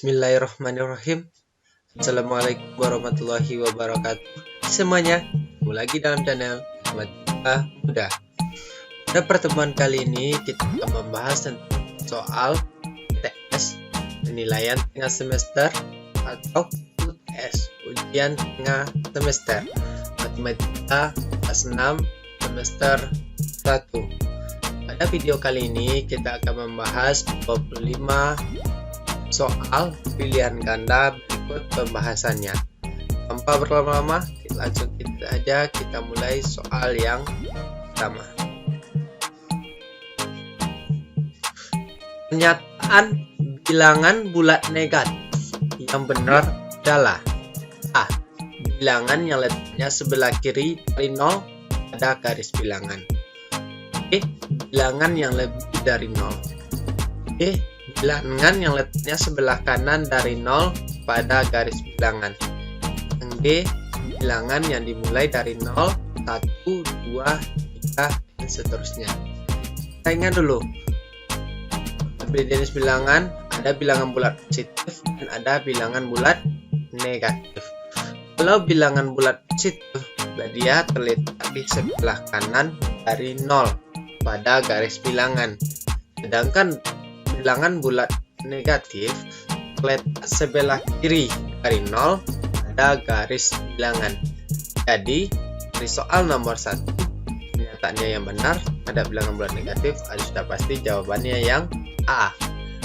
Bismillahirrahmanirrahim. Assalamualaikum warahmatullahi wabarakatuh semuanya. Ketemu lagi dalam channel Matematika Mudah. Pada pertemuan kali ini kita akan membahas tentang soal UTS penilaian tengah semester atau UTS ujian tengah semester Matematika kelas 6 semester 1. Pada video kali ini kita akan membahas 25 soal pilihan ganda berikut pembahasannya. Tanpa berlama-lama, langsung kita mulai soal yang pertama. Pernyataan bilangan bulat negatif yang benar adalah A. Bilangan yang letaknya sebelah kiri dari 0 pada garis bilangan. B. Bilangan yang lebih dari 0. B. Bilangan yang letaknya sebelah kanan dari 0 pada garis bilangan. Yang D. Bilangan yang dimulai dari 0, 1, 2, 3, dan seterusnya. Kita ingat dulu, pada jenis bilangan ada bilangan bulat positif dan ada bilangan bulat negatif. Kalau bilangan bulat positif, dia terletak di sebelah kanan dari 0 pada garis bilangan. Sedangkan bilangan bulat negatif terletak sebelah kiri dari 0 pada garis bilangan. Jadi, dari soal nomor 1, pernyataannya yang benar ada bilangan bulat negatif, sudah pasti jawabannya yang A.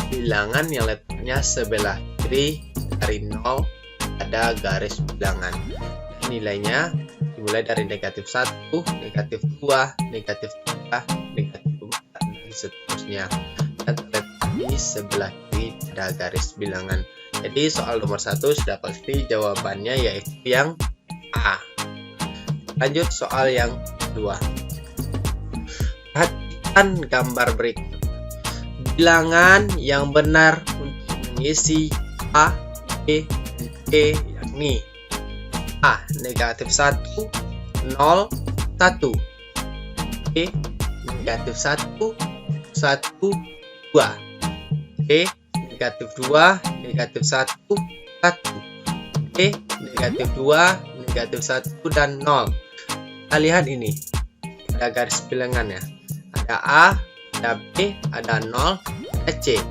Bilangan yang letaknya sebelah kiri dari 0 pada garis bilangan. Nilainya dimulai dari negatif 1, negatif 2, negatif 3, negatif 4, dan seterusnya. Dan terletak di sebelah kiri pada garis bilangan. Jadi soal nomor 1 sudah pasti jawabannya yaitu yang A. Lanjut soal yang kedua. Perhatikan gambar berikut. Bilangan yang benar untuk mengisi A, B, dan C yakni A. Negatif 1, 0, 1. B. Negatif 1, 1, 2. B. Negatif 2, negatif 1, 1. B. Negatif 2, negatif 1, dan 0. Kita lihat ini, ada garis bilangannya. Ada A, ada B, ada 0, ada C.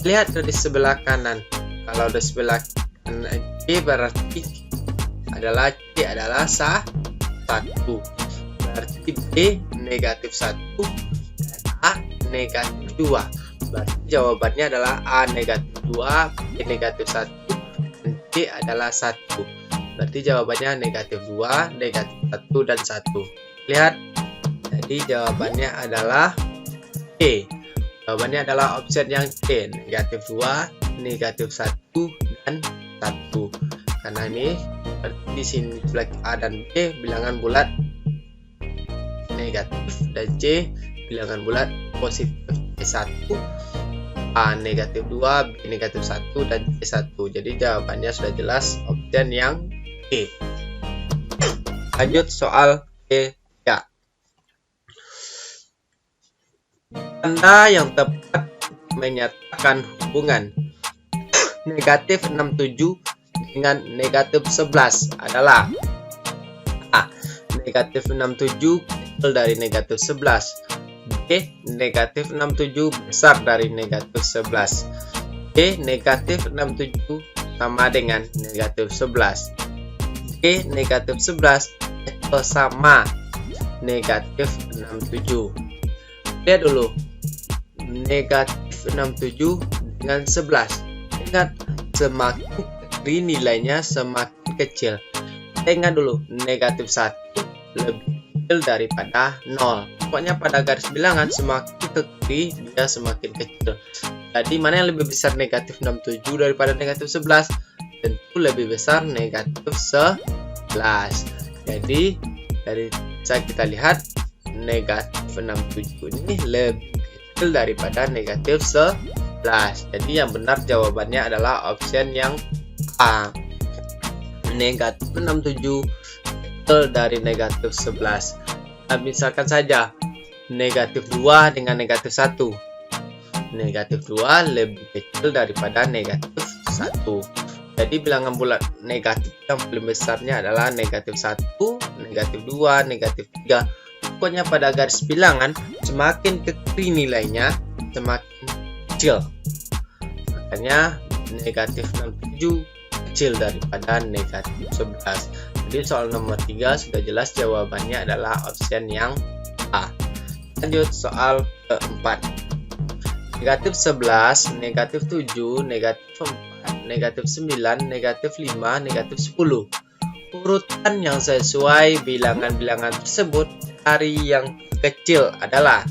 Lihat dari sebelah kanan. Kalau dari sebelah kanan C berarti adalah C adalah 1. Berarti B negatif 1 dan A negatif 2. Berarti jawabannya adalah A negatif 2, B negatif 1, dan C adalah 1. Berarti jawabannya negatif 2, negatif 1, dan 1. Lihat, jadi jawabannya adalah B. Jawabannya adalah option yang C, negatif 2, negatif 1, dan 1. Karena ini berarti di sini A dan B bilangan bulat negatif dan C bilangan bulat positif. C1, A negatif 2, B negatif 1, dan C1. Jadi jawabannya sudah jelas option yang E. Lanjut soal E3. Tanda yang tepat menyatakan hubungan negatif 67 dengan negatif 11 adalah A. Negatif 67 kecil dari negatif 11. B. Negatif 67 besar dari negatif 11. B. Negatif 67 sama dengan negatif 11. D. Negatif 11 atau sama negatif 67. Lihat dulu, negatif 67 dengan 11. Ingat, semakin kiri nilainya semakin kecil. Kita ingat dulu, negatif 1 lebih kecil daripada 0. Pokoknya pada garis bilangan semakin ke kiri dia semakin kecil. Jadi mana yang lebih besar, negatif 67 daripada negatif 11? Tentu lebih besar negatif 11. Jadi dari kita lihat negatif 67 ini lebih kecil daripada negatif 11. Jadi yang benar jawabannya adalah option yang A. Negatif 67 kecil dari negatif 11. Nah, misalkan saja negatif 2 dengan negatif 1. Negatif 2 lebih kecil daripada negatif 1. Jadi bilangan bulat negatif yang paling besarnya adalah negatif 1, negatif 2, negatif 3. Pokoknya pada garis bilangan semakin ke kiri nilainya semakin kecil. Makanya negatif 67 kecil daripada negatif 11. Jadi soal nomor 3 sudah jelas jawabannya adalah option yang A. Lanjut soal keempat. Negatif 11, negatif 7, negatif 4, negatif 9, negatif 5, negatif 10. Urutan yang sesuai bilangan-bilangan tersebut dari yang kecil adalah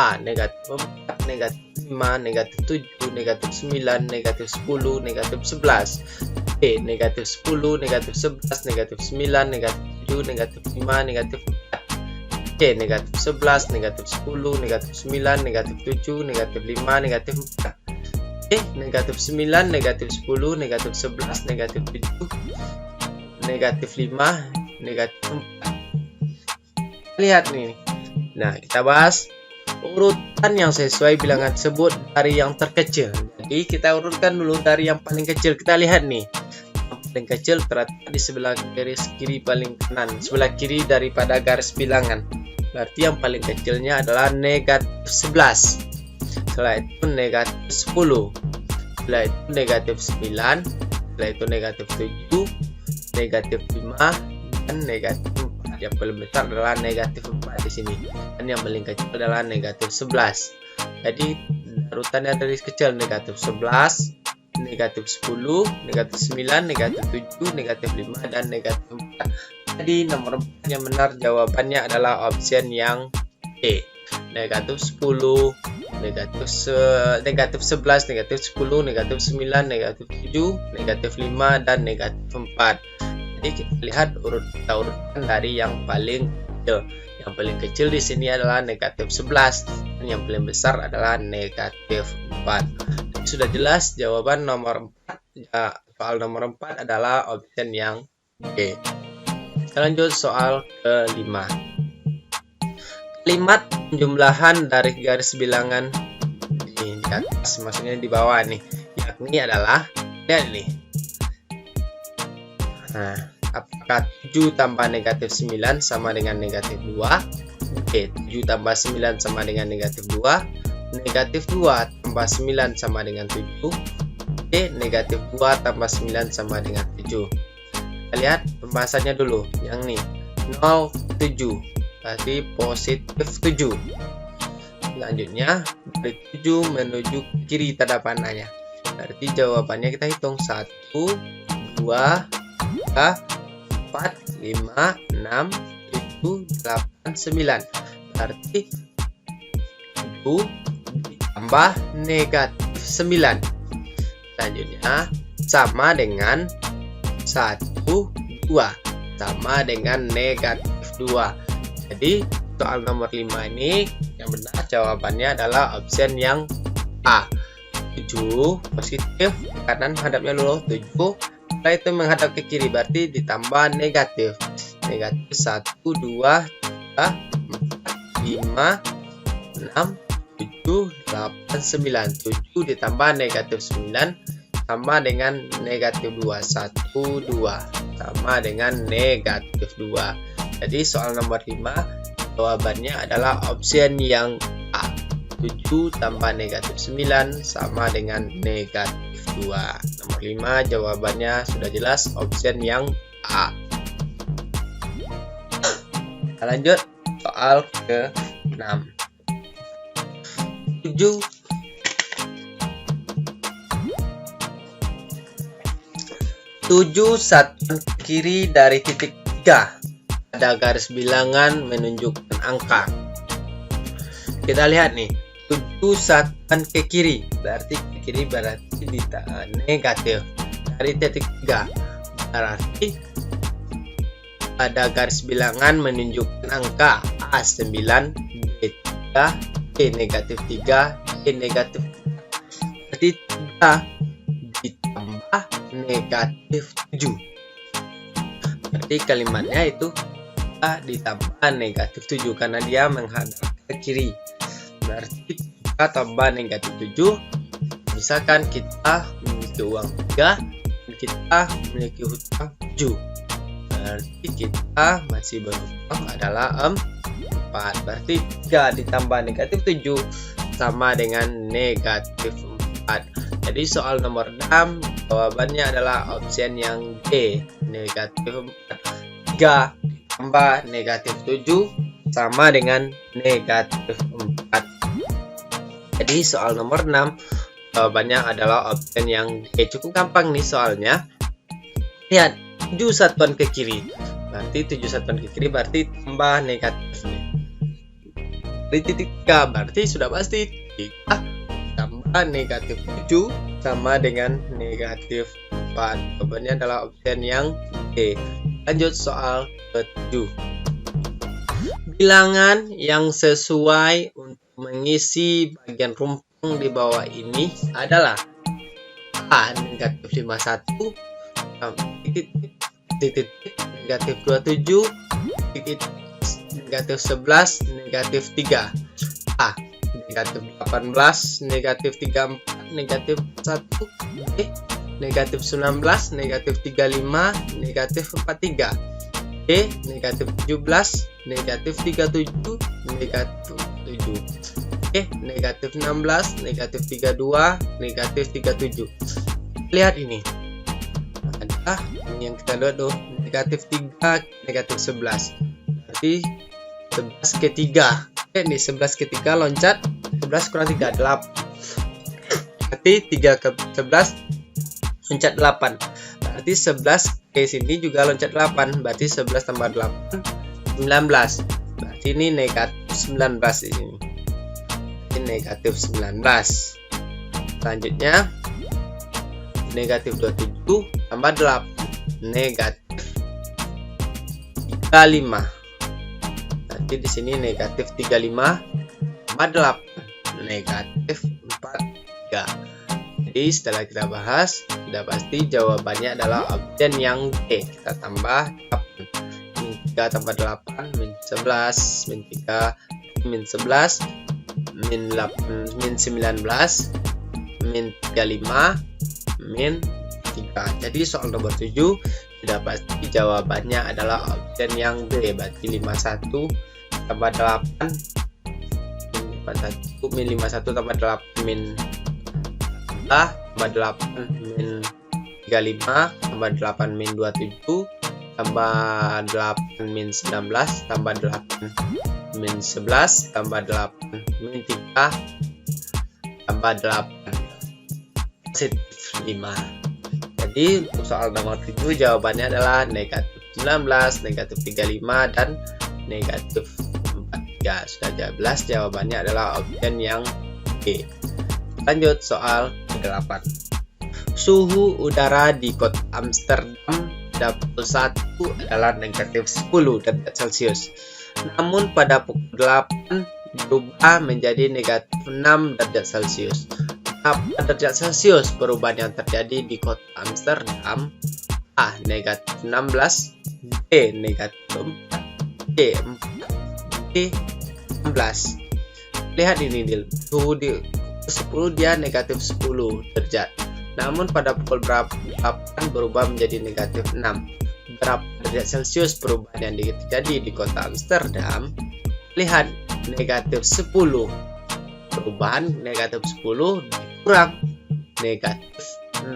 A. Negatif 4, negatif 5, negatif 7, negatif 9, negatif 10, negatif 11. B. Negatif 10, negatif 11, negatif 9, negatif 7, negatif 5, negatif 4. C. Negatif 11, negatif 10, negatif 9, negatif 7, negatif 5, negatif 4. D. Negatif 9, negatif 10, negatif 11, negatif 7, negatif 5, negatif 4. Lihat nih. Nah, kita bahas urutan yang sesuai bilangan tersebut dari yang terkecil. Jadi kita urutkan dulu dari yang paling kecil. Kita lihat nih. Yang paling kecil terletak di sebelah garis kiri paling kanan, sebelah kiri daripada garis bilangan. Berarti yang paling kecilnya adalah negatif 11. Setelah itu negatif 10. Setelah itu negatif 9. Setelah itu negatif 7, negatif 5, dan negatif 4. Yang paling besar adalah negatif 4 di sini. Dan yang paling kecil adalah negatif 11. Jadi urutannya dari kecil negatif 11, negatif 10, negatif 9, negatif 7, negatif 5, dan negatif 4. Jadi nomor 4 yang benar jawabannya adalah option yang E. Negatif 10, negatif 11, negatif 10, negatif 9, negatif 7, negatif 5, dan negatif 4. Jadi kita lihat urutan dari yang paling kecil. Yang paling kecil di sini adalah negatif 11 dan yang paling besar adalah negatif 4. Jadi sudah jelas jawaban nomor 4. Ya, soal nomor 4 adalah option yang B. Kita lanjut soal kelima. Kalimat penjumlahan dari garis bilangan ini di atas, maksudnya di bawah nih, yakni adalah lihat nih. Nah, apakah 7 tambah negatif 9 sama dengan negatif 2? Oke, 7 tambah 9 sama dengan negatif 2. Negatif 2 tambah 9 sama dengan 7. Oke, negatif 2 tambah 9 sama dengan 7. Kita lihat pembahasannya dulu. Yang nih, 07. Berarti positif 7. Selanjutnya, dari 7 menuju ke kiri tanda panahnya. Berarti jawabannya kita hitung 1, 2, 3, 4, 5, 6, 7, 8, 9. Berarti 7 ditambah negatif 9. Selanjutnya sama dengan 1, 2. Sama dengan negatif 2. Jadi soal nomor 5 ini yang benar jawabannya adalah option yang A. 7 positif, kanan menghadapnya dulu 7. Setelah itu menghadap ke kiri, berarti ditambah negatif. Negatif 1, 2, 3, 4, 5, 6, 7, 8, 9. 7 ditambah negatif 9 sama dengan negatif 2. 1, 2 sama dengan negatif 2. Jadi soal nomor 5 jawabannya adalah option yang A. 7 tambah negatif 9 sama dengan negatif 2. Nomor 5 jawabannya sudah jelas option yang A. Kita lanjut soal ke-6. 7 satuan kiri dari titik 3 ada garis bilangan menunjukkan angka. Kita lihat nih, 7 satuan ke kiri, berarti ke kiri berarti negatif. Dari titik 3 berarti ada garis bilangan menunjukkan angka A9, B3, B negatif 3, B negatif 4. Berarti 3 ditambah negatif 7. Berarti kalimatnya itu A ditambah negatif 7 karena dia menghadap ke kiri. Berarti kita tambah negatif 7. Misalkan kita memiliki uang 3 dan kita memiliki hutang 7. Berarti kita masih berhutang adalah 4. Berarti 3 ditambah negatif 7 sama dengan negatif 4. Jadi soal nomor 6 jawabannya adalah option yang D, negatif 4. 3 ditambah negatif 7 sama dengan negatif 4. Jadi soal nomor 6 jawabannya adalah option yang D. Cukup gampang nih soalnya. Lihat, 7 satuan ke kiri. Berarti 7 satuan ke kiri berarti tambah negatif nih. Dari titik 3 berarti sudah pasti 3 tambah negatif 7 sama dengan negatif 4. Jawabannya adalah option yang D. Lanjut soal ke-7. Bilangan yang sesuai untuk mengisi bagian rumpun di bawah ini adalah A. Negatif 51 negatif 27 negatif 11 negatif 3. A. Negatif 18 negatif 34 negatif 1. B. Negatif 19 negatif 35 negatif 43. D. Negatif 17 negatif 37 negatif 7. E. Negatif 16 negatif 32 negatif 37. Lihat ini adalah yang kita lihat tuh, negatif 3 negatif 11 berarti 11 ke 3. Oke, nih 11 ke 3 loncat 11 kurang 3 8. Berarti 3 ke 11 loncat 8. Berarti 11 ke sini juga loncat 8. Berarti 11 tambah 8 19. Berarti ini negatif 19 di sini. Ini negatif 19. Selanjutnya negatif 27 tambah 8 negatif 35. Nanti di sini negatif 35 tambah 8 negatif 43. Jadi setelah kita bahas sudah pasti jawabannya adalah option yang D. Kita tambah 8. Min 3 tambah 8 min 11 min 3 min 11 min 8 min 19 min 35 min 3. Jadi soal nomor 7 sudah pasti jawabannya adalah option yang D. Berarti 51 tambah 8 min 51 tambah 8 min tambah 8 min 35 tambah 8 min 27 tambah 8 min 19 tambah 8 min 11 tambah 8 min 3 tambah 8 positif 5. Jadi untuk soal nomor 7 jawabannya adalah negatif 19, negatif 35 dan negatif 43. Sudah jelas jawabannya adalah option yang B. Lanjut soal ke-8. Suhu udara di kota Amsterdam pada pukul 1 adalah negatif 10 derajat Celcius. Namun pada pukul 8 berubah menjadi negatif 6 derajat Celcius. Berapa derajat Celcius perubahan yang terjadi di kota Amsterdam? A. Negatif 16. B. Negatif 4. C. 4. D. 16. Lihat ini suhu di 10 dia negatif 10 derajat. Namun pada pukul 8 berubah menjadi negatif 6. Berapa derajat Celcius perubahan yang terjadi di kota Amsterdam? Lihat negatif 10. Perubahan negatif 10 dikurang negatif 6.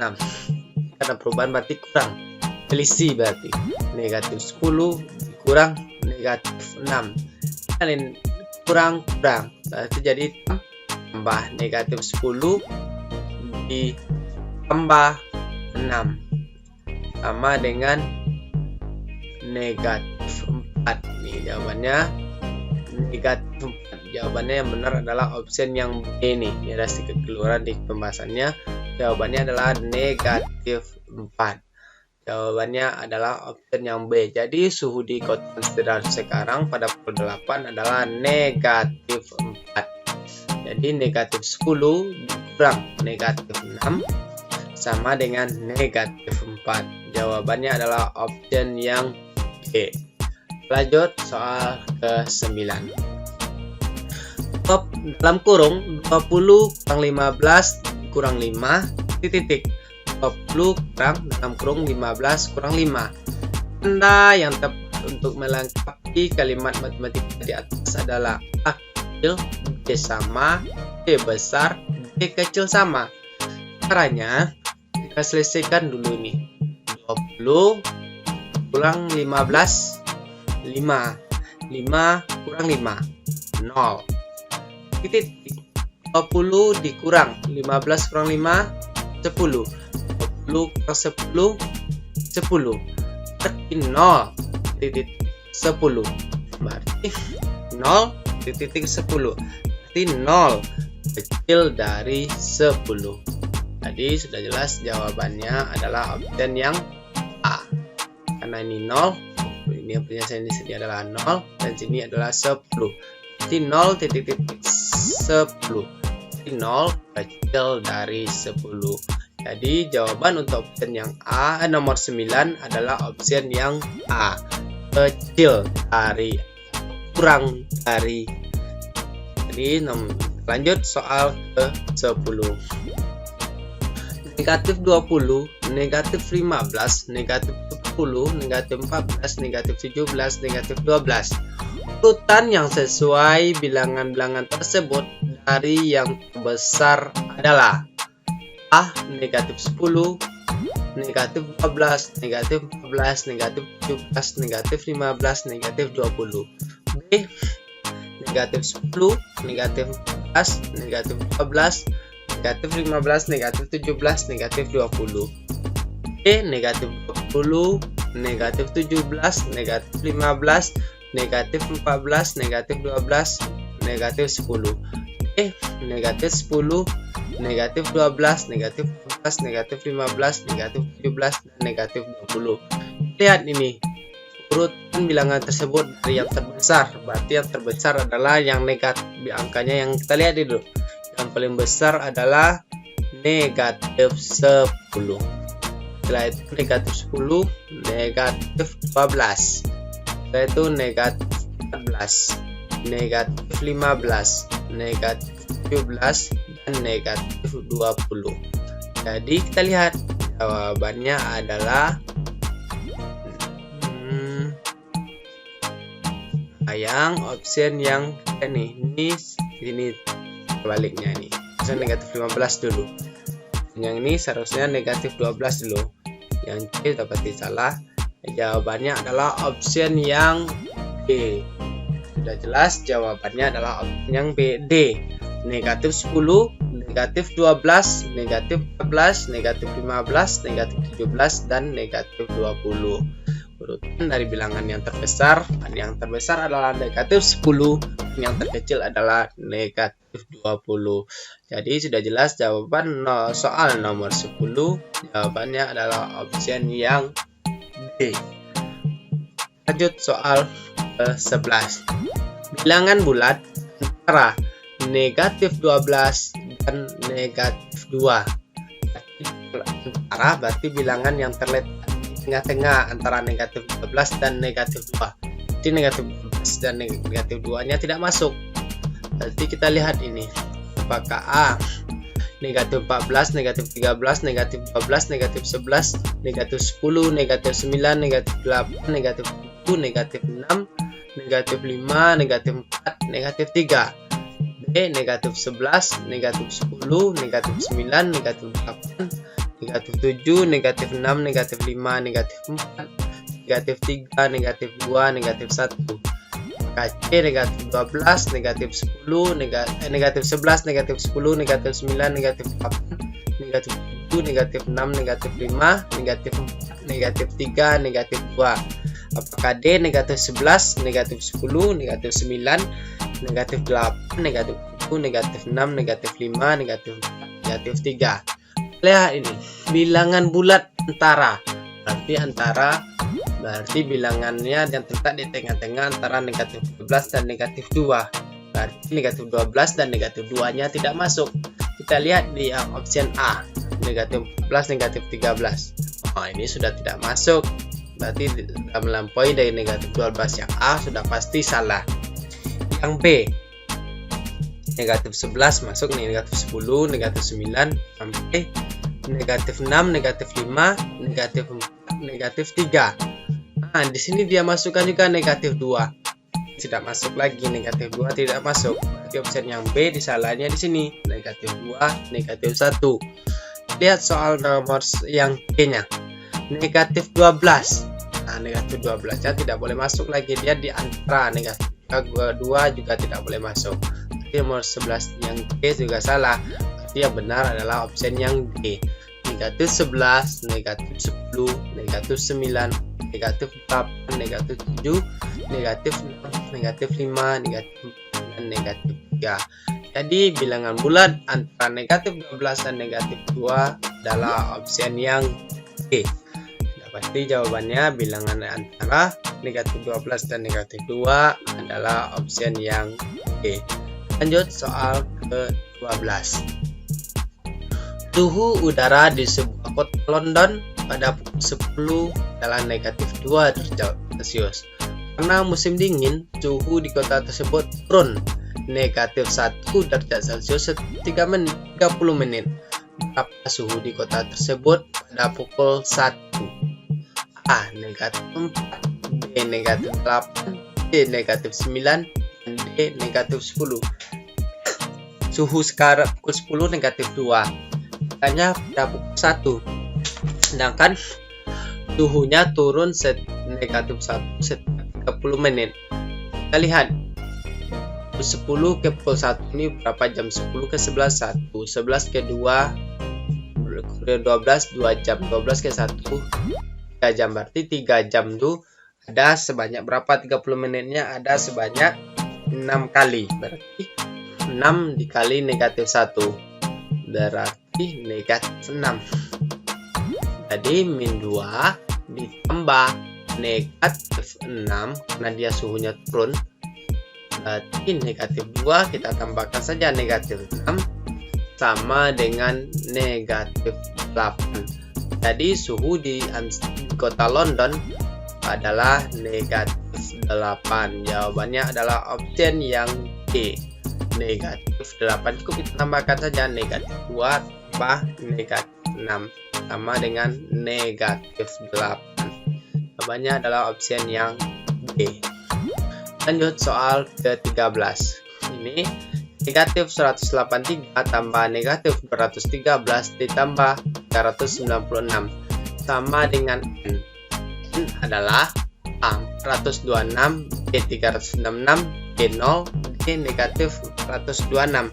Karena perubahan berarti kurang. Selisih berarti negatif 10 dikurang negatif 6. Dan kurang berarti jadi tambah negatif 10 ditambah 6 sama dengan negatif 4. Nih jawabannya negatif 4. Jawabannya yang benar adalah option yang B nih. Ini ada sedikit keluaran di pembahasannya. Jawabannya adalah negatif 4. Jawabannya adalah option yang B. Jadi suhu di kota Amsterdam sekarang pada pukul 8 adalah negatif 4. Jadi negatif 10 dikurang negatif 6 sama dengan negatif 4. Jawabannya adalah option yang B. Lanjut soal ke-9. Dalam kurung 20 kurang 15 kurang 5 titik 20 kurang dalam kurung 15 kurang 5. Tanda yang tepat untuk melengkapi kalimat matematika di atas adalah A kecil, B sama, B besar, B kecil sama. Caranya kita selesaikan dulu nih. 20 kurang 15, 5 kurang 5, 0. Titik 20 dikurang 15 kurang 5, 10. 20 kurang 10, 10. Berarti 0 titik 10. Berarti 0 titik 10. Berarti 0 kecil dari 10. Jadi sudah jelas jawabannya adalah option yang A. Karena ini 0, ini penjelasan di sini adalah 0 dan sini adalah 10. Jadi 0 titik 10. 0 kecil dari 10. Jadi jawaban untuk option yang A nomor 9 adalah option yang A. Kecil dari, kurang dari. Jadi lanjut soal ke 10. Negatif 20, negatif 15, negatif 10, negatif 14, negatif 17, negatif 12. Urutan yang sesuai bilangan-bilangan tersebut dari yang terbesar adalah A. Negatif 10, negatif 12, negatif 14, negatif 17, negatif 15, negatif 20. B. Negatif 10, negatif 14, negatif 12, negatif 15, negatif 17, negatif 20. B. Negatif 20, negatif 17, negatif 15, negatif 14, negatif 12, negatif 10. B. Negatif 10, negatif 12, negatif 14, negatif 15, negatif 17, dan negatif 20. Lihat ini urutan bilangan tersebut dari yang terbesar. Berarti yang terbesar adalah yang negatif. Angkanya yang kita lihat dulu. Yang paling besar adalah negatif 10. Setelah itu negatif 10, negatif 12. Setelah itu negatif 14, negatif 15, negatif 17, dan negatif 20. Jadi kita lihat jawabannya adalah yang option yang ini baliknya nih. Saya negatif 15 dulu. Yang ini seharusnya negatif 12 dulu. Yang C dapat salah. Jawabannya adalah option yang B. Sudah jelas jawabannya adalah option yang B. D. Negatif 10, negatif 12, negatif 14, negatif 15, negatif 17, dan negatif 20. Urutan dari bilangan yang terbesar adalah negatif 10, yang terkecil adalah negatif 20. Jadi sudah jelas jawaban soal nomor 10. Jawabannya adalah option yang D. Lanjut soal ke-11. Bilangan bulat antara negatif 12 dan negatif 2. Antara berarti bilangan yang terletak tengah-tengah antara negatif 12 dan negatif 2. Jadi negatif 12 dan negatif 2 nya tidak masuk. Berarti kita lihat ini. Apakah A negatif 14, negatif 13, negatif 12, negatif 11, negatif 10, negatif 9, negatif 8, negatif 7, negatif 6, negatif 5, negatif 4, negatif 3. B negatif 11, negatif 10, negatif 9, negatif 8, negatif 7, negatif 6, negatif 5, negatif 4, negatif 3, negatif 2, negatif 1. C negatif 12, negatif 10, negatif 11, negatif 10, negatif 9, negatif 8, negatif 7, negatif 6, negatif 5, negatif 4, negatif 3, negatif 2. Apakah D negatif 11, negatif 10, negatif 9, negatif 8, negatif 7, negatif 6, negatif 5, negatif 4, negatif 3. Lihat ini, bilangan bulat antara. Berarti bilangannya yang terletak di tengah-tengah antara negatif 12 dan negatif 2. Berarti negatif 12 dan negatif 2-nya tidak masuk. Kita lihat di option A, negatif 14, negatif 13. Oh, ini sudah tidak masuk. Berarti sudah melampaui dari negatif 12. Yang A sudah pasti salah. Yang B, negatif 11 masuk nih, negatif 10, negatif 9 sampai negatif 6, negatif 5, negatif 4, negatif 3. Nah, di sini dia masukkan juga negatif 2. Tidak masuk lagi, negatif 2 tidak masuk. Berarti option yang B disalahannya di sini, negatif 2, negatif 1. Lihat soal nomor yang B-nya. Negatif 12. Nah, negatif 12 nya tidak boleh masuk lagi, dia di antara negatif 2 juga tidak boleh masuk. Berarti nomor 11 yang D juga salah. Berarti yang benar adalah option yang D. Negatif 11, negatif 10, negatif 9, negatif 8, negatif 7, negatif 6, negatif 5, negatif 4, dan negatif 3. Jadi bilangan bulat antara negatif 12 dan negatif 2 adalah option yang D. Pasti jawabannya bilangan antara negatif 12 dan negatif 2 adalah option yang D. Lanjut soal ke-12. Suhu udara di sebuah kota London pada pukul 10 adalah negatif 2 derajat Celcius. Karena musim dingin, suhu di kota tersebut turun negatif 1 derajat Celcius setiap 30 menit. Berapa suhu di kota tersebut pada pukul 1? A. Negatif 4, B. Negatif 8, C. Negatif 9, dan D. Negatif 10. Suhu sekarang pukul 10 negatif 2. Makanya pada pukul 1. Sedangkan suhunya turun negatif 1 setiap 30 menit. Kita lihat. 10 ke pukul 1 ini berapa jam? 10 ke 11, 1. 11 ke 2, 12, 2 jam. 12 ke 1, 3 jam. Berarti 3 jam itu ada sebanyak berapa? 30 menitnya ada sebanyak 6 kali. Berarti 6 dikali negatif 1 berarti negatif 6. Jadi min 2 ditambah negatif 6 karena dia suhunya turun. Berarti negatif 2 kita tambahkan saja negatif 6 sama dengan negatif 8. Jadi suhu di kota London adalah negatif 8. Jawabannya adalah option yang D. Negatif 8. Cukup kita tambahkan saja negatif 2 tambah negatif 6 sama dengan negatif 8. Jawabannya adalah option yang D. Lanjut soal ke-13. Ini negatif 183 tambah negatif 213 ditambah 396 sama dengan N. N adalah A 426, B 366, B 0, D negatif 426.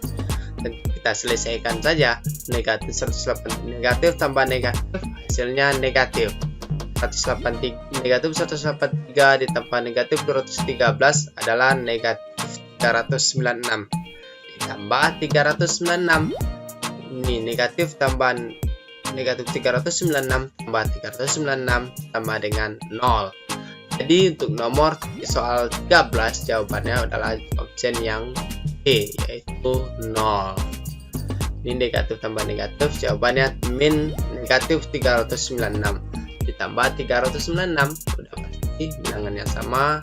Dan kita selesaikan saja. Negatif 183 negatif tambah negatif hasilnya negatif. 183 negatif 183 ditambah negatif 213 adalah negatif 396 ditambah 396. Ini negatif tambah negatif 396 tambah 396 sama dengan 0. Jadi untuk nomor soal 13 jawabannya adalah option yang D, yaitu 0. Ini negatif tambah negatif, jawabannya min negatif 396 ditambah 396. Udah pasti bilangannya sama,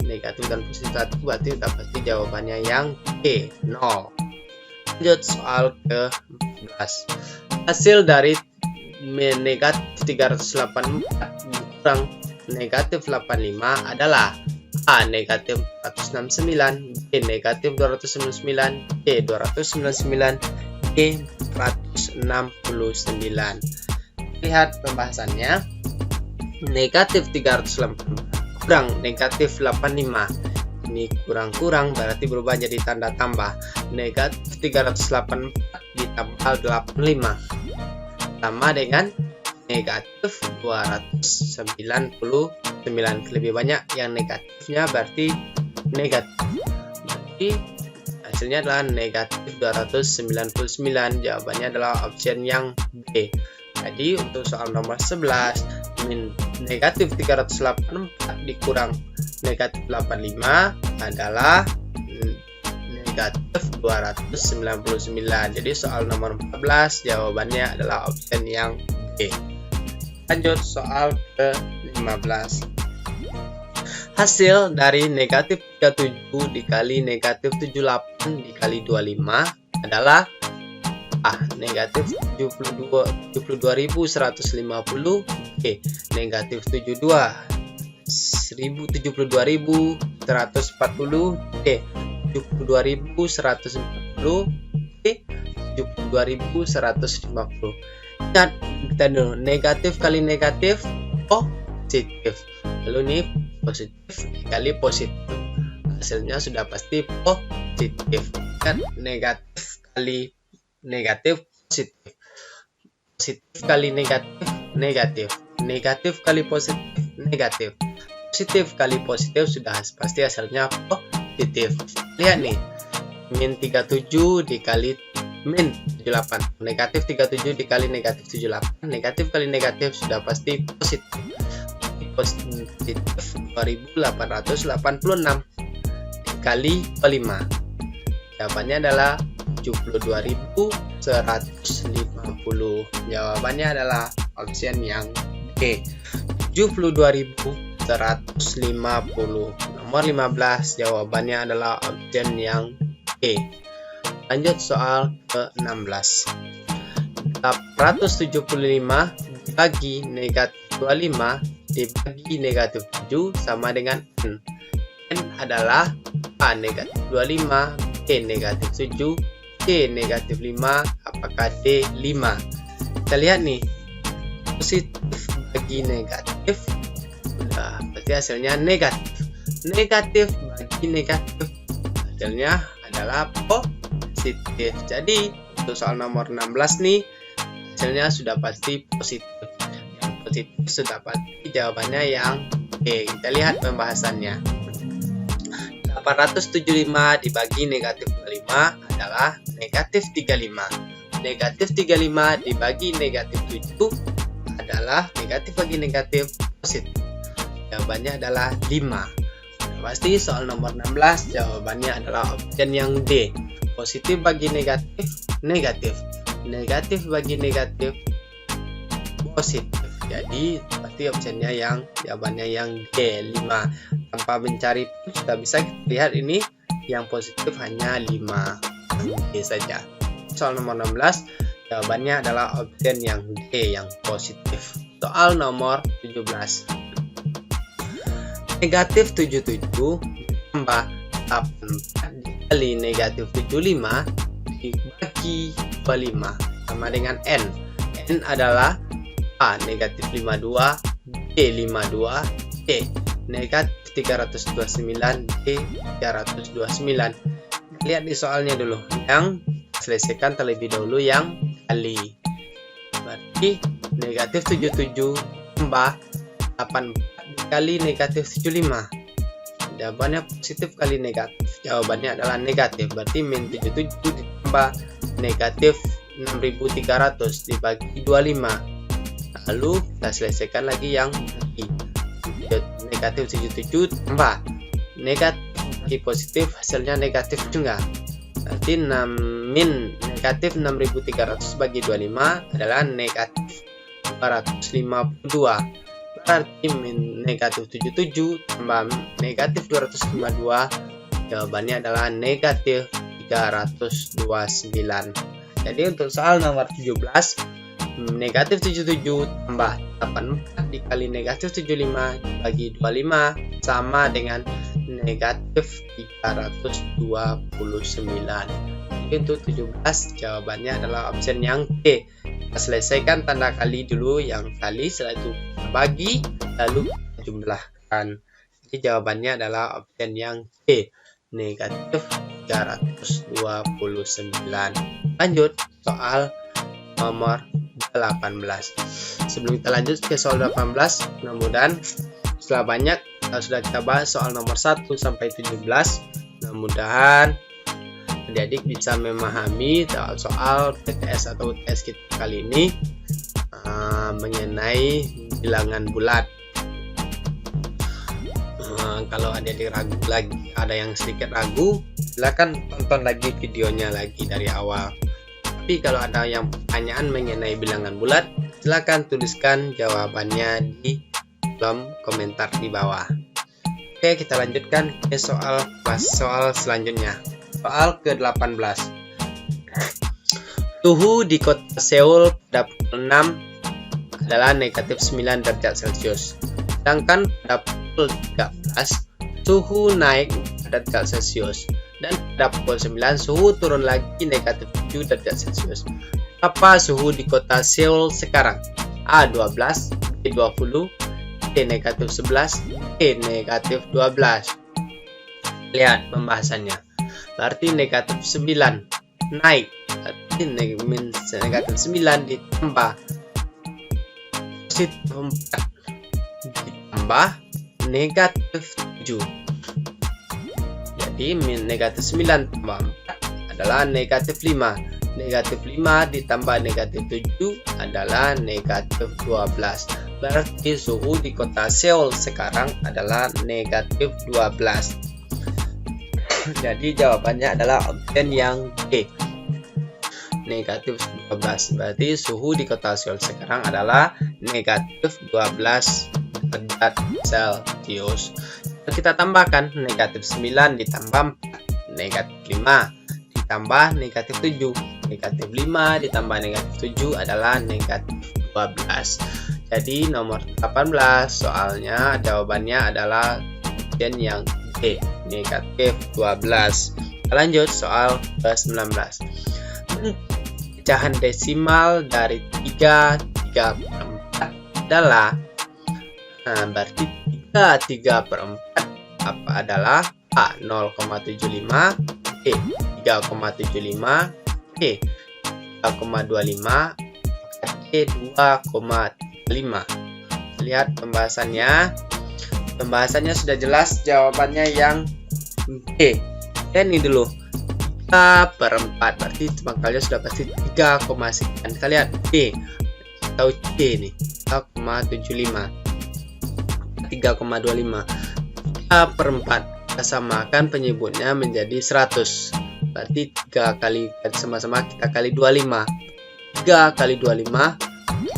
negatif dan positif 1, berarti udah pasti jawabannya yang D, 0. Lanjut soal ke-14. Hasil dari negatif 384 kurang negatif 85 adalah A. Negatif 469, B. Negatif 299, D. 299, D. 169. Lihat pembahasannya. Negatif 384 kurang negatif 85. Ini kurang-kurang berarti berubah jadi tanda tambah. Negatif 384 ditambah 85 sama dengan negatif 299. Lebih banyak yang negatifnya, berarti negatif. Berarti hasilnya adalah negatif 299. Jawabannya adalah option yang B. Jadi untuk soal nomor 11, negatif 384 dikurang negatif 85 adalah negatif 299. Jadi soal nomor 14 jawabannya adalah option yang B. Lanjut soal ke-15. Hasil dari negatif 37 dikali negatif 78 dikali 25 adalah A. Negatif 72.150. B. Negatif 72.140. D. 72.140. B. 72.150. Ingat kita dulu, negatif kali negatif positif. Lalu ini positif kali positif, hasilnya sudah pasti positif. Kan negatif kali negatif positif, positif kali negatif negatif, negatif kali positif negatif, positif kali positif sudah pasti hasilnya positif. Lihat nih, min 37 dikali min 78, negatif 37 dikali negatif 78, negatif kali negatif sudah pasti positif. Positif 2886 dikali 5, jawabannya adalah 72.150. Jawabannya adalah option yang D, 72.150. Nomor 15, jawabannya adalah option yang D. Lanjut soal ke-16. 875 dibagi negatif 25 dibagi negatif 7 sama dengan N. N adalah A negatif 25, B negatif 7, C negatif 5, apakah D 5? Kita lihat nih, positif bagi negatif, sudah berarti hasilnya negatif. Negatif bagi negatif, hasilnya adalah positif. Jadi untuk soal nomor 16 nih, hasilnya sudah pasti positif. Yang positif sudah pasti jawabannya yang D. Kita lihat pembahasannya. 875 dibagi negatif 25 adalah negatif 35. Negatif 35 dibagi negatif 7 adalah negatif bagi negatif positif. Jawabannya adalah 5. Pasti soal nomor 16 jawabannya adalah option yang D. Positif bagi negatif negatif, negatif bagi negatif positif. Jadi pasti optionnya yang jawabannya yang D 5. Tanpa mencari sudah bisa kita lihat ini yang positif hanya 5, D saja. Soal nomor 16 jawabannya adalah option yang D, yang positif. Soal nomor 17. Negatif 77 tambah 84 dikali negatif 75 dibagi 25 sama dengan N. N adalah A negatif 52, B 52, D negatif 329, D 329. Lihat di soalnya dulu, yang selesaikan terlebih dahulu yang kali. Berarti negatif 77 tambah 84 dikali negatif 75. Jawabannya positif kali negatif. Jawabannya adalah negatif. Berarti min 77 ditambah negatif 6300 dibagi 25. Lalu kita selesaikan lagi yang negatif 77 tambah negatif bagi positif, hasilnya negatif juga. Berarti min negatif 6300 bagi 25 adalah negatif 252. Berarti min negatif 77 tambah negatif 252, jawabannya adalah negatif 329. Jadi untuk soal nomor 17, negatif 77 tambah 84 dikali negatif 75 dibagi 25 sama dengan negatif 329. Jadi untuk 17 jawabannya adalah option yang D. Kita selesaikan tanda kali dulu yang kali, setelah itu bagi lalu jumlahkan. Jadi jawabannya adalah option yang D, negatif 329. Lanjut soal nomor 18. Sebelum kita lanjut ke soal 18, mudah-mudahan setelah banyak sudah kita bahas soal nomor 1 sampai 17, mudah-mudahan adik-adik bisa memahami soal PTS atau UTS kita kali ini mengenai bilangan bulat. Kalau adik-adik ragu lagi, ada yang sedikit ragu, silakan tonton lagi videonya lagi dari awal. Tapi kalau ada yang pertanyaan mengenai bilangan bulat, silakan tuliskan jawabannya di kolom komentar di bawah. Oke, kita lanjutkan ke soal selanjutnya. Soal ke-18. Suhu di kota Seoul pada pukul 6 adalah negatif 9 derajat Celcius. Sedangkan pada pukul 13 suhu naik derajat Celcius. Dan pada pukul 9 suhu turun lagi negatif 7 derajat Celcius. Berapa suhu di kota Seoul sekarang? A 12, B 20, C negatif 11, D negatif 12. Lihat pembahasannya. Berarti negatif 9 naik. Berarti negatif 9 ditambah positif 4 ditambah negatif 7. Jadi negatif 9 tambah 4 adalah negatif 5. Negatif 5 ditambah negatif 7 adalah negatif 12. Berarti suhu di kota Seoul sekarang adalah negatif 12. Jadi jawabannya adalah opsi yang D, negatif 12. Berarti suhu di kota Seoul sekarang adalah negatif 12 derajat Celcius. Kita tambahkan negatif 9 ditambah 4, negatif 5 ditambah negatif 7. Negatif 5 ditambah negatif 7 adalah negatif 12. Jadi nomor 18 soalnya jawabannya adalah opsi yang D, negatif 12. Lanjut soal ke-19. Pecahan desimal dari 3 per 4 adalah, berarti 3 per 4 apa adalah A 0,75, B 3,75, C 3,25, C 2,5. Lihat pembahasannya. Pembahasannya sudah jelas, jawabannya yang B. Dan ini dulu 3 per 4 berarti pangkalnya sudah pasti 3, sekian. Kita lihat B atau C ini 3,75, 3,25. 3 per 4 kita samakan penyebutnya menjadi 100. Berarti 3 kali sama-sama kita kali 25. 3 kali 25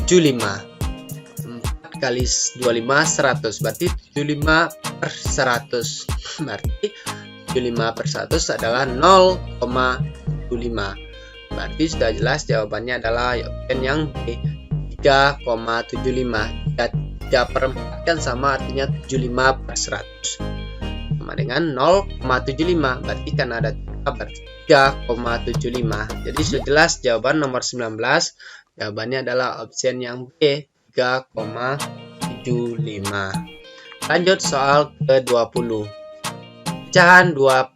75. Kali 25 100, berarti 75 per 100. Berarti 75 per 100 adalah 0,75. Berarti sudah jelas jawabannya adalah opsi yang B, 3,75. 3 per 4 kan sama, artinya 75 per 100 sama dengan 0,75. Berarti kan ada 3,75. Jadi sudah jelas jawaban nomor 19. Jawabannya adalah opsi yang B, 3,75. Lanjut soal ke-20. Pecahan 2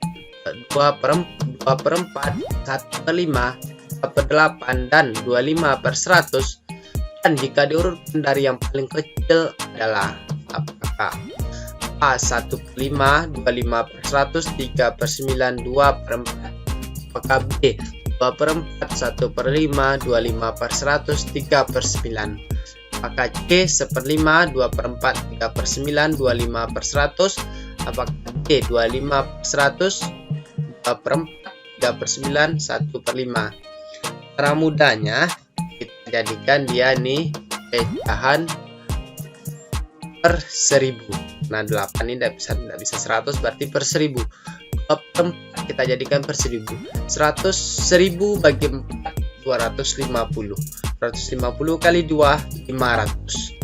per 4, 1 per 5, 2 per 8, dan 25 per 100. Dan jika diurutkan dari yang paling kecil adalah apakah A 1 per 5, 25 per 100, 3 per 9, 2 per 4. Apakah B 2 per 4, 1 per 5, 25 per 100, 3 per 9. Apakah C 1/5, 2 per 4, 3 per 9, 25 per 100. Apakah D 25 per 100, 2 per 4, 3 per 9, 1 per 5. Cara mudahnya kita jadikan dia nih pecahan per 1000. Nah 8 ini tidak bisa 100, berarti per 1000. 2 per 4 kita jadikan per 1000. 1000 bagi 4 250. 150 kali 2 500.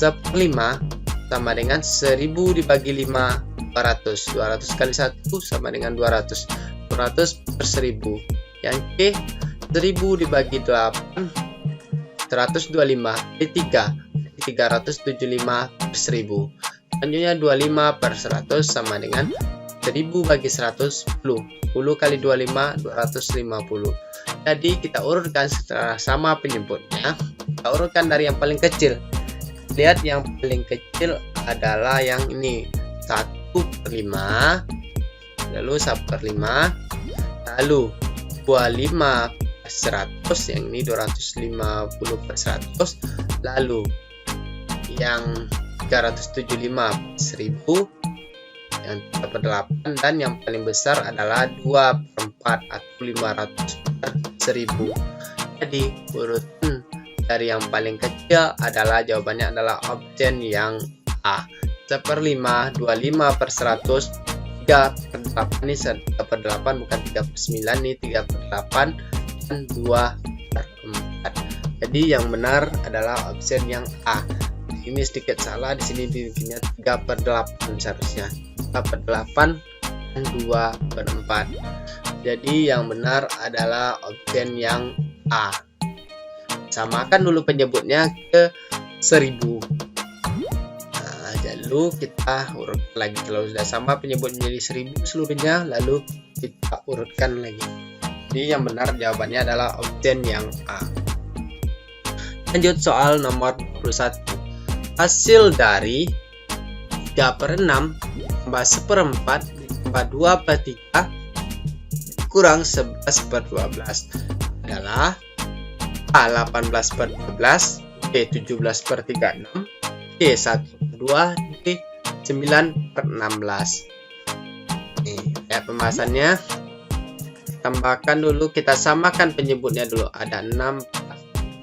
1/5 sama dengan 1000 dibagi 5 200. 200 kali 1 sama dengan 200. 200 per 1000. Yang C 1000 dibagi 8 125 kali 3 375 per 1000. Selanjutnya 25 per 100 sama dengan 1000 bagi 100 10. 10 kali 25 250. Jadi kita urutkan secara sama penyebutnya. Kita urutkan dari yang paling kecil. Lihat yang paling kecil adalah yang ini 1/5, lalu 1/5, lalu 25 per 100, yang ini 250 per 100, lalu yang 375 per 1000, yang 3 per 8, dan yang paling besar adalah 2 per 4 atau 500 per 1000. Jadi urutan dari yang paling kecil adalah jawabannya adalah opsi yang A, 1/5, 25 per 100, 3 per 8 ini 3 per 8 bukan 3 per 9 nih, 3 per 8, 2/4. Jadi yang benar adalah option yang A. Ini sedikit salah, di sini bikinnya 3/8 seharusnya. 3/8 dan 2/4. Jadi yang benar adalah option yang A. Samakan dulu penyebutnya ke 1000. Nah, lalu kita urutkan lagi. Kalau sudah sama penyebut menjadi 1000 seluruhnya, lalu kita urutkan lagi. Jadi yang benar jawabannya adalah option yang A. Lanjut soal nomor 21. Hasil dari 3/6 tambah 1/4 tambah 2/3 kurang 11/12 adalah A. 18/12, B. 17/36, C. 1/2, D. 9/16. Nih, lihat pembahasannya. Tambahkan dulu, kita samakan penyebutnya dulu. Ada 6,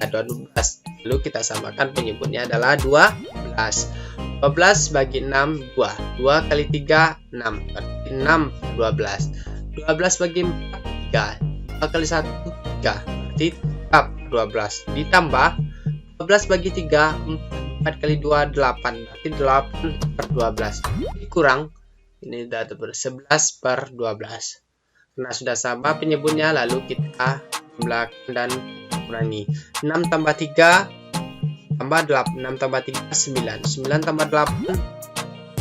ada 12. Lalu kita samakan penyebutnya adalah 12. 12 bagi 6, 2. 2 kali 3, 6. Berarti 6/12. 12 bagi 4, 3. 2 kali 1, 3. Berarti 12. Ditambah 12 bagi 3, 4 kali 2, 8. Berarti 8/12. Dikurang, ini sudah 11/12. Karena sudah sama penyebutnya, lalu kita jumlahkan dan kurangi. 6 tambah 3 tambah 8. 6 tambah 3, 9. 9 tambah 8,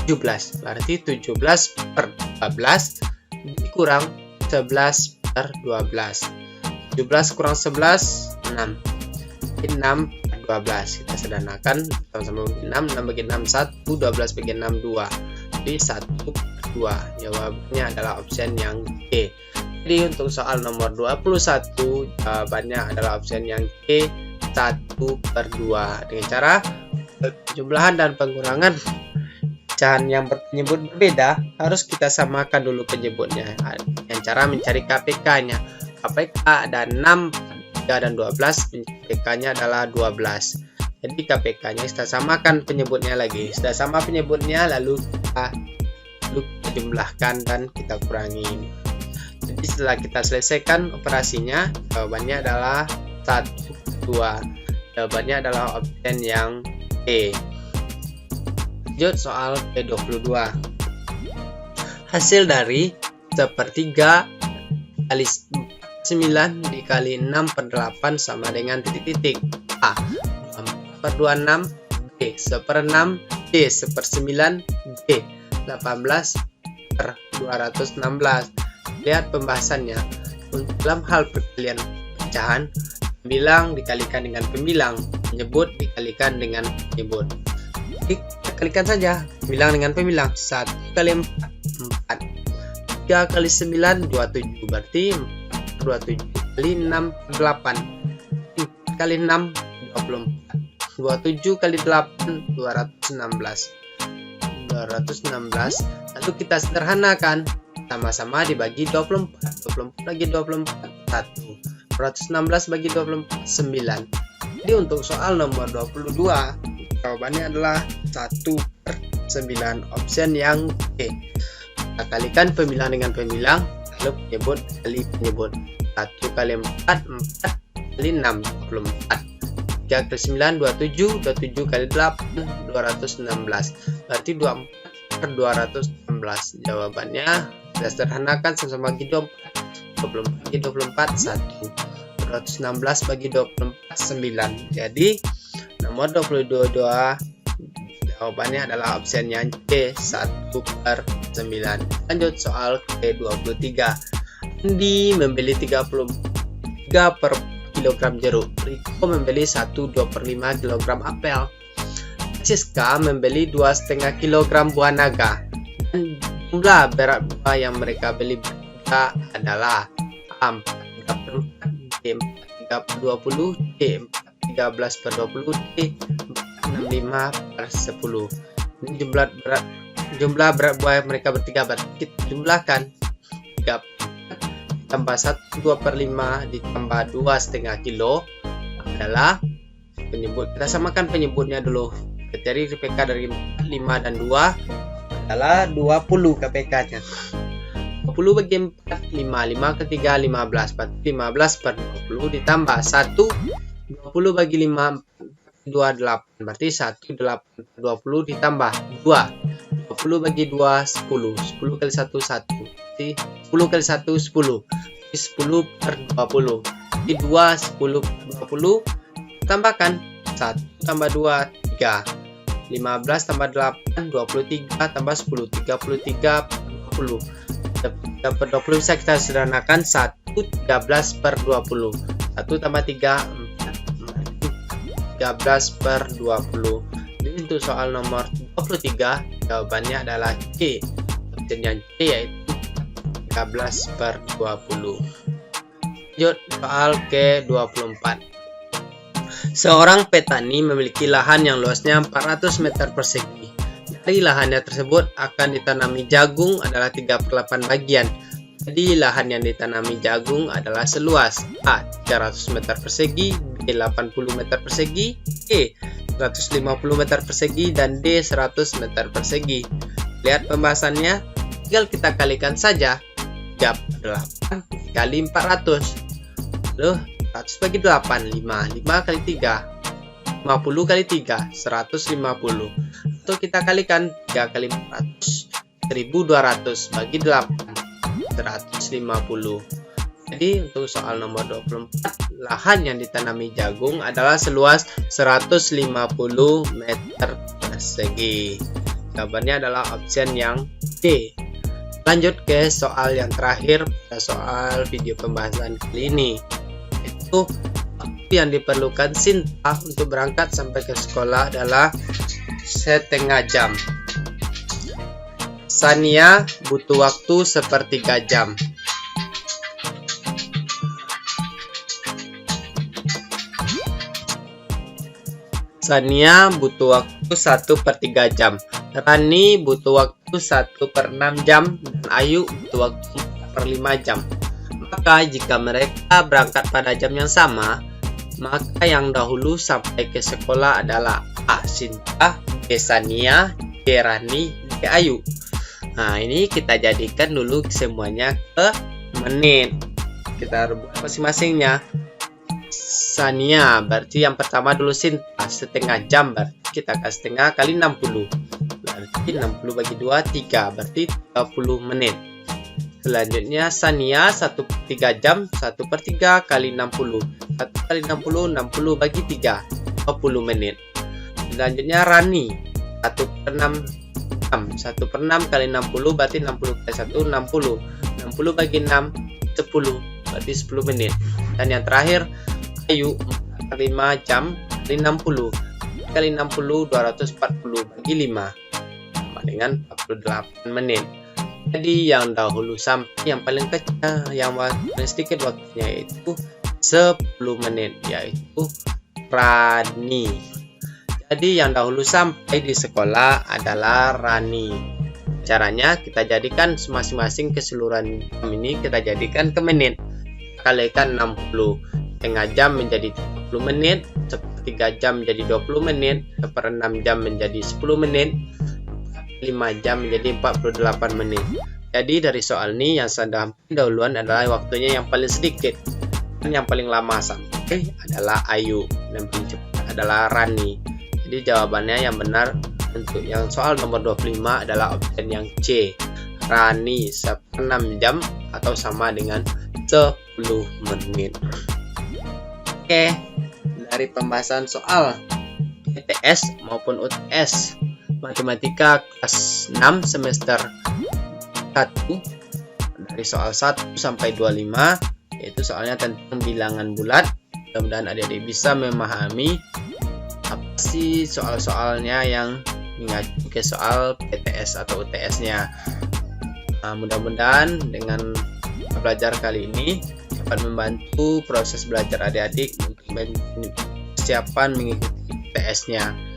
17. Berarti 17/12 dikurang 11/12. 17 kurang 11, 6. 6/12. Kita sederhanakan sama-sama bagi 6. 6 bagi 6, 1. 12 bagi 6, 2. Jadi 1/2. Jawabannya adalah option yang D. Jadi untuk soal nomor 21, jawabannya adalah option yang D, 1/2. Dengan cara jumlahan dan pengurangan pecahan yang berpenyebut berbeda, harus kita samakan dulu penyebutnya. Dengan cara mencari KPK-nya. KPK ada 6, 3, dan 12. KPK-nya adalah 12. Jadi KPK-nya kita samakan penyebutnya lagi. Sudah sama penyebutnya, lalu kita jumlahkan dan kita kurangi. Jadi setelah kita selesaikan operasinya, jawabannya adalah 1/2. Jawabannya adalah option yang E. Lanjut soal ke-22. Hasil dari 1/3 kali 9 dikali 6/8 sama dengan titik-titik. A. 4/26, B. 1/6, C. 1/9, D. 18/216. Lihat pembahasannya. Untuk dalam hal perkalian pecahan, pembilang dikalikan dengan pembilang, penyebut dikalikan dengan penyebut. Jadi kita kalikan saja pembilang dengan pembilang. 1 kali 4, 4. 3 kali 9, 27. Berarti 27 kali 6, 8. 4 kali 6, 24. 27 kali 8, 216. 216. Lalu kita sederhanakan, sama-sama dibagi 24. 24 bagi 24, 1. 216 bagi 24, 9. Jadi untuk soal nomor 22, jawabannya adalah 1/9. Option yang D. Kita kalikan pembilang dengan pembilang, lalu penyebut kali penyebut. 1 kali 4, 4 kali 6, 24. 3 kali 9, 27. 27 kali 8, 216. Berarti 24/216. Jawabannya kita sederhanakan, sama-sama bagi 24. 24 bagi 24, 1. 216 bagi 24, 9. Jadi nomor 22 jawabannya adalah option yang C, 1/9. Lanjut soal ke-23. Andi membeli 33 per kilogram jeruk. Riko membeli 1/2/5 kilogram apel. Siska membeli 2,5 kilogram buah naga. Dan jumlah berat buah yang mereka beli berbeda adalah A. 4/4, D. 4/20, D. 13/20, D. 65/10. Ini jumlah berat buah yang mereka bertiga. Kita jumlahkan 3 tambah 1/2/5 ditambah 2,5 kilo adalah penyebut. Kita samakan penyebutnya dulu. Kriteria KPK dari 5 dan 2 adalah 20 KPK-nya. 20 20 bagi 4, 5. 5 ke 3, 15. Berarti 15 per 20 ditambah 1. 20 bagi 5, 2, 8. Berarti 1, 8 per 20 ditambah 2. 20 bagi 2, 10. 10 kali 1, 1. Berarti 10 kali 1, 10. 10 per 20. Jadi 2, 10 per 20. Tambahkan 1 tambah 2, 3. 15 tambah 8, 23 tambah 10. 33 per 20. 3 per 20 bisa kita sederhanakan 1, 13 per 20. 1 tambah 3, 4. 13 per 20. Jadi untuk soal nomor 23, jawabannya adalah C. Opsi yang C yaitu 13 per 20. Lanjut soal ke-24. Seorang petani memiliki lahan yang luasnya 400 meter persegi. Dari lahannya tersebut akan ditanami jagung adalah 3/8 bagian. Jadi lahan yang ditanami jagung adalah seluas A. 300 meter persegi, B. 80 meter persegi, C. 150 meter persegi, dan D. 100 meter persegi. Lihat pembahasannya, tinggal kita kalikan saja. 3/8 kali 400. Lalu 100 bagi 8, 5. 5 kali 3, 50 kali 3, 150. Atau kita kalikan 3 kali 400, 1200 bagi 8, 150. Jadi untuk soal nomor 24, lahan yang ditanami jagung adalah seluas 150 meter persegi. Jawabannya adalah option yang D. Lanjut ke soal yang terakhir pada soal video pembahasan kali ini. Itu waktu yang diperlukan Sinta untuk berangkat sampai ke sekolah adalah setengah jam. Sania butuh waktu sepertiga jam. Sania butuh waktu 1/3 jam. Rani butuh waktu 1/6 jam. Dan Ayu butuh waktu 4/5 jam. Maka jika mereka berangkat pada jam yang sama, maka yang dahulu sampai ke sekolah adalah A. Sinta, B. Sania, C. Rani, D. Ayu. Nah, ini kita jadikan dulu semuanya ke menit. Kita buat masing-masingnya. Sania, berarti yang pertama dulu Sinta, setengah jam, berarti kita kasih setengah kali 60. Berarti 60 bagi 2, 3, berarti 30 menit. Selanjutnya Sania 1/3 jam, 1/3 kali 60. 1 kali 60, 60 bagi 3, 20 menit. Selanjutnya Rani 1/6 jam, 1/6 kali 60 berarti 60 kali 1, 60. 60 bagi 6, 10, berarti 10 menit. Dan yang terakhir Ayu 4/5 jam kali 60. Kali 60, 240 bagi 5, sama dengan 48 menit. Jadi yang dahulu sampai yang paling kecil, yang paling sedikit waktunya yaitu 10 menit, yaitu Rani. Jadi yang dahulu sampai di sekolah adalah Rani. Caranya kita jadikan masing-masing keseluruhan jam ini kita jadikan ke menit. Kalikan 60. Setengah jam menjadi 30 menit, 1/3 jam menjadi 20 menit, 1/6 jam menjadi 10 menit, 5 jam menjadi 48 menit. Jadi dari soal ini yang sudah dahuluan adalah waktunya yang paling sedikit, dan yang paling lama sampai adalah Ayu, dan paling cepat adalah Rani. Jadi jawabannya yang benar untuk yang soal nomor 25 adalah opsi yang C. Rani 6 jam atau sama dengan 10 menit. Oke, dari pembahasan soal PTS maupun UTS Matematika kelas 6 semester 1 dari soal 1 sampai 25, yaitu soalnya tentang bilangan bulat. Mudah-mudahan adik-adik bisa memahami apa sih soal-soalnya yang mengacu ke soal PTS atau UTS-nya. Mudah-mudahan dengan belajar kali ini dapat membantu proses belajar adik-adik untuk persiapan mengikuti UTS-nya.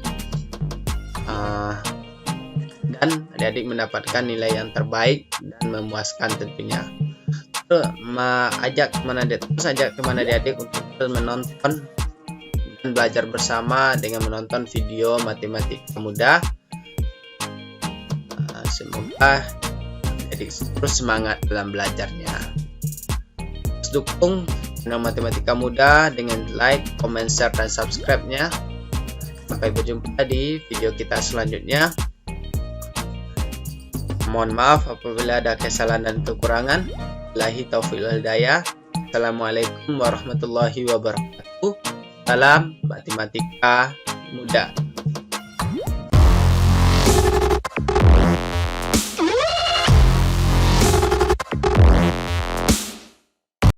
Dan adik-adik mendapatkan nilai yang terbaik dan memuaskan tentunya. Terus ajak kemana adik-adik untuk menonton dan belajar bersama dengan menonton video matematika mudah. Semoga jadi terus semangat dalam belajarnya. Terus dukung channel Matematika Mudah dengan like, comment, share, dan subscribe-nya. Sampai berjumpa di video kita selanjutnya. Mohon maaf apabila ada kesalahan dan kekurangan. Billahi taufiq wal hidayah. Assalamualaikum warahmatullahi wabarakatuh. Salam Matematika Mudah.